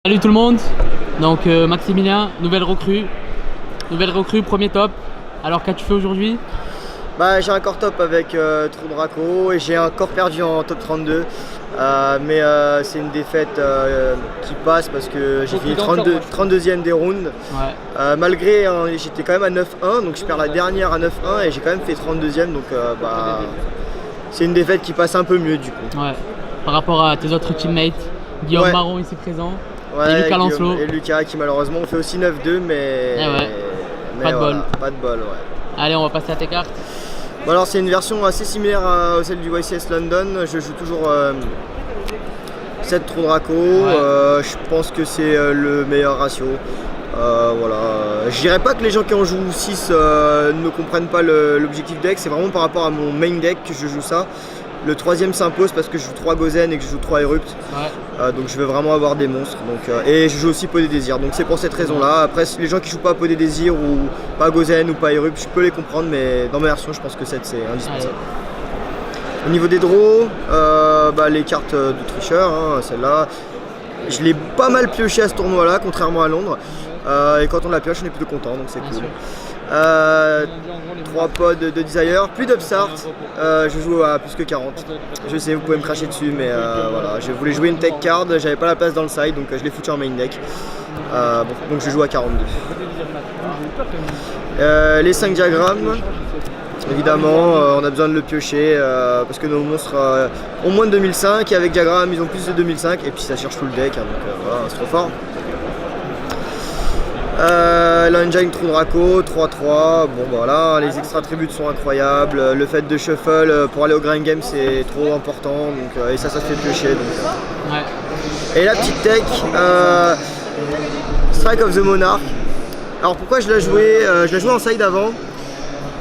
Salut tout le monde, donc Maximilien, nouvelle recrue, premier top. Alors qu'as-tu fait aujourd'hui? J'ai un corps top avec Trou Draco et j'ai un corps perdu en top 32. Mais c'est une défaite qui passe parce que j'ai fini 32e des rounds. Ouais. Malgré, j'étais quand même à 9-1, donc je perds la dernière à 9-1 et j'ai quand même fait 32e. Donc c'est une défaite qui passe un peu mieux du coup. Ouais. Par rapport à tes autres teammates, Guillaume Marron ici présent, et Lucas Lancelot. Et Lucas qui malheureusement ont fait aussi 9-2 mais pas de bol. Pas de bol, ouais. Allez, on va passer à tes cartes. Bon, alors c'est une version assez similaire à celle du YCS London. Je joue toujours 7 Trou Draco. Ouais. Je pense que c'est le meilleur ratio. Voilà. Je dirais pas que les gens qui en jouent 6 ne comprennent pas l'objectif deck. C'est vraiment par rapport à mon main deck que je joue ça. Le troisième s'impose parce que je joue 3 Gozen et que je joue 3 Erupt. Ouais. Donc je veux vraiment avoir des monstres. Et je joue aussi Pot des Désirs. Donc c'est pour cette raison là. Après les gens qui jouent pas Pot des Désirs ou pas Gozen ou pas Erupt, je peux les comprendre, mais dans ma version je pense que 7 c'est indispensable. Au niveau des draws, les cartes de tricheur, celle-là, je l'ai pas mal pioché à ce tournoi là, contrairement à Londres. Et quand on la pioche on est plutôt content, donc c'est cool. 3 pods de Desire, plus d'Upstart, je joue à plus que 40. Je sais, vous pouvez me cracher dessus, mais voilà, je voulais jouer une tech card, j'avais pas la place dans le side, donc je l'ai foutu en main deck. Donc je joue à 42. Les 5 diagrammes, évidemment, on a besoin de le piocher parce que nos monstres ont moins de 2005 et avec diagramme ils ont plus de 2005 et puis ça cherche tout le deck, donc voilà, c'est trop fort. L'engine Trou Draco, 3-3, bon voilà, les extra tributes sont incroyables, le fait de shuffle pour aller au grind game c'est trop important, donc, et ça se fait piocher. Donc, ouais. Et la petite tech, Strike of the Monarch. Alors pourquoi je l'ai joué? Je l'ai joué en side avant.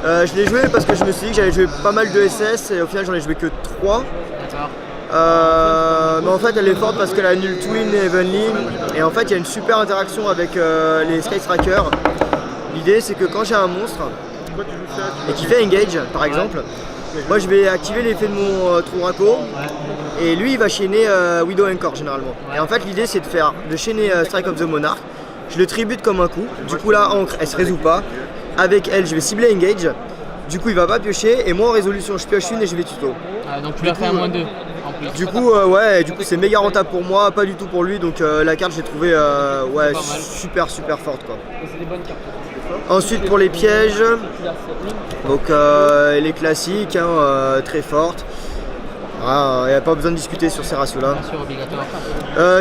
Je l'ai joué parce que je me suis dit que j'allais jouer pas mal de SS et au final j'en ai joué que 3. Mais en fait elle est forte parce qu'elle a Null Twin et Evenly et en fait il y a une super interaction avec les Sky Trackers. L'idée c'est que quand j'ai un monstre et qui fait engage par exemple, moi je vais activer l'effet de mon Trou Draco et lui il va chaîner Widow Anchor généralement. Et en fait l'idée c'est de chaîner Strike of the Monarch. Je le tribute comme un coup, du coup la Ancre elle se résout pas. Avec elle je vais cibler engage, du coup il va pas piocher et moi en résolution je pioche une et je vais tuto. Donc tu l'as fait à -2 en plus. Du coup c'est méga rentable pour moi, pas du tout pour lui, donc la carte j'ai trouvé super forte quoi. Ensuite pour les pièges, donc les classiques, très fortes. Il n'y a pas besoin de discuter sur ces ratios là.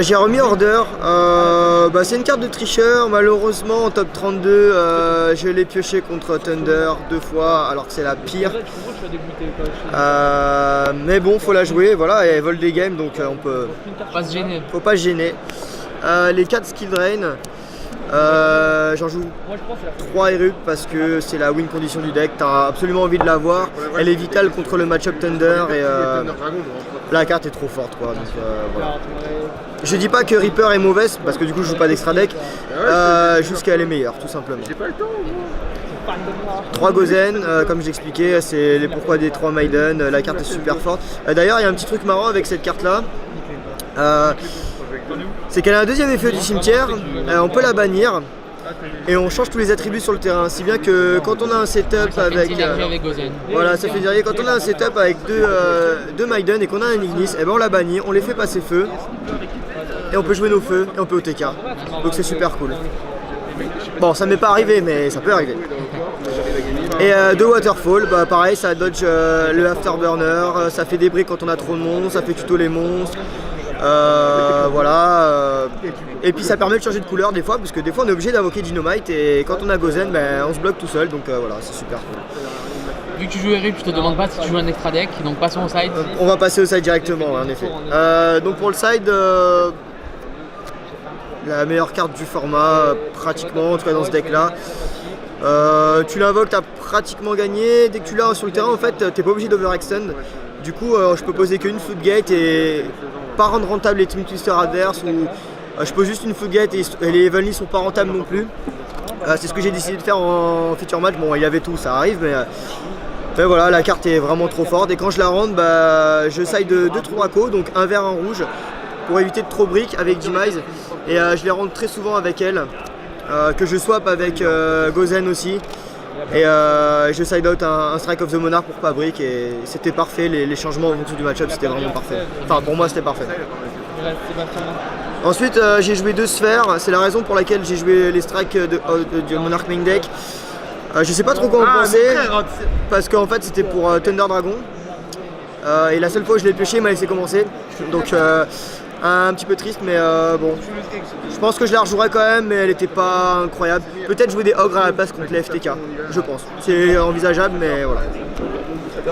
J'ai remis Order, c'est une carte de tricheur, malheureusement en top 32 je l'ai pioché contre Thunder 2 fois alors que c'est la pire. Mais bon, faut la jouer, voilà, et elle vole des games donc on peut pas se gêner. Faut pas se gêner. Les 4 skill drain, j'en joue 3 Erupt parce que c'est la win condition du deck, t'as absolument envie de l'avoir, elle est vitale contre le match-up Thunder et la carte est trop forte quoi. Donc, voilà. Je dis pas que Reaper est mauvaise parce que du coup je joue pas d'extra deck, juste qu'elle est meilleure tout simplement. 3 Gozen, comme j'expliquais, c'est les pourquoi des 3 Maiden, la carte est super forte. D'ailleurs il y a un petit truc marrant avec cette carte là. C'est qu'elle a un deuxième effet du cimetière, on peut la bannir et on change tous les attributs sur le terrain, si bien que quand on a un setup avec voilà, ça fait dire quand on a un setup avec deux Maiden et qu'on a un Ignis, et ben on la bannit, on les fait passer feu et on peut jouer nos feux et on peut OTK, donc c'est super cool. Bon, ça m'est pas arrivé mais ça peut arriver. Et 2 Waterfall, pareil, ça dodge le Afterburner, ça fait des briques quand on a trop de monstres, ça fait tuto les monstres. Voilà, et puis ça permet de changer de couleur des fois parce que des fois on est obligé d'invoquer Dynamite et quand on a Gozen on se bloque tout seul, donc voilà, c'est super cool. Vu que tu joues Erupt, je te demande pas si tu joues un extra deck, donc passons au side. On va passer au side directement en effet. Donc pour le side, la meilleure carte du format pratiquement, en tout cas dans ce deck là. Tu l'invoques, t'as pratiquement gagné. Dès que tu l'as sur le terrain en fait t'es pas obligé d'overextend. Du coup je peux poser qu'une Floodgate et pas rendre rentable les Team Twister adverses, ou je pose juste une Floodgate et les Evenly sont pas rentables non plus. C'est ce que j'ai décidé de faire en feature match. Bon, il y avait tout, ça arrive, mais voilà, la carte est vraiment trop forte et quand je la rentre, je side de 2 Trou Draco, donc un vert, un rouge. pour éviter de trop brick avec Demise. Et je les rentre très souvent avec elle, que je swap avec Gozen aussi. Et je side out un Strike of the Monarch pour pas brick et c'était parfait, les changements en fonction du match-up c'était vraiment parfait. Enfin pour moi c'était parfait. Ensuite j'ai joué 2 sphères, c'est la raison pour laquelle j'ai joué les strikes du Monarch main deck. Je sais pas trop quoi en penser, parce qu'en fait c'était pour Thunder Dragon. Et la seule fois où je l'ai pioché il m'a laissé commencer. Donc un petit peu triste mais bon. Je pense que je la rejouerai quand même mais elle était pas incroyable. Peut-être jouer des ogres à la place contre les FTK, je pense. C'est envisageable mais voilà.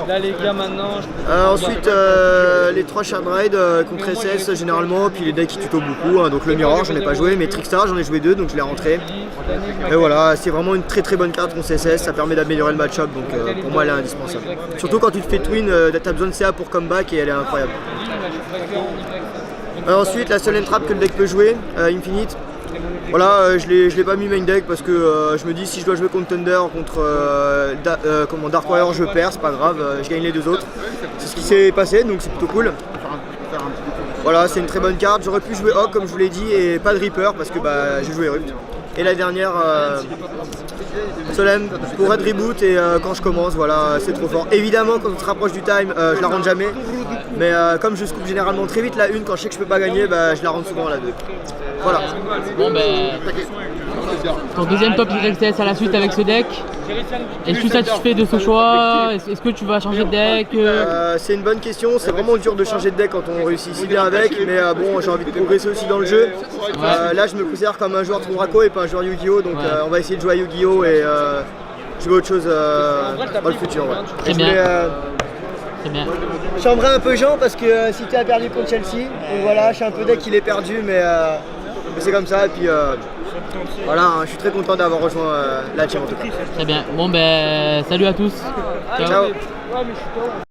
Là les gars maintenant. Ensuite les 3 Shard Raid contre SS généralement, puis les decks qui tuto beaucoup, hein, donc le Mirror j'en ai pas joué, mais Trickstar j'en ai joué 2 donc je l'ai rentré. Et voilà, c'est vraiment une très bonne carte contre SS, ça permet d'améliorer le match-up donc pour moi elle est indispensable. Surtout quand tu te fais twin, t'as besoin de CA pour comeback et elle est incroyable. Ensuite la seule entrap que le deck peut jouer, Infinite. Voilà, je l'ai pas mis main deck parce que je me dis si je dois jouer contre Thunder, contre Dark Warrior, je perds, c'est pas grave, je gagne les 2 autres. C'est ce qui s'est passé donc c'est plutôt cool. Voilà, c'est une très bonne carte. J'aurais pu jouer Hawk comme je vous l'ai dit et pas de Reaper parce que j'ai joué Rupt. Et la dernière, Solemn pour Red Reboot et quand je commence, voilà, c'est trop fort. Évidemment, quand on se rapproche du time, je la rentre jamais. Mais comme je scoop généralement très vite la 1, quand je sais que je peux pas gagner, je la rentre souvent la 2. Voilà. Bon ton deuxième top YCS à la suite avec ce deck. Es-tu satisfait de ce choix? Est-ce que tu vas changer de deck? C'est une bonne question, c'est vraiment dur de changer de deck quand on réussit si bien avec, mais bon j'ai envie de progresser aussi dans le jeu. Là je me considère comme un joueur de Draco et pas un joueur Yu-Gi-Oh! Donc on va essayer de jouer à Yu-Gi-Oh! Et jouer autre chose dans le futur. Ouais. Très bien. Chambrer un peu Jean parce que City a perdu contre Chelsea, donc voilà, je suis un peu deck qu'il est perdu mais c'est comme ça et puis voilà, hein, je suis très content d'avoir rejoint la team en tout cas. Très bien, bon salut à tous. Ciao.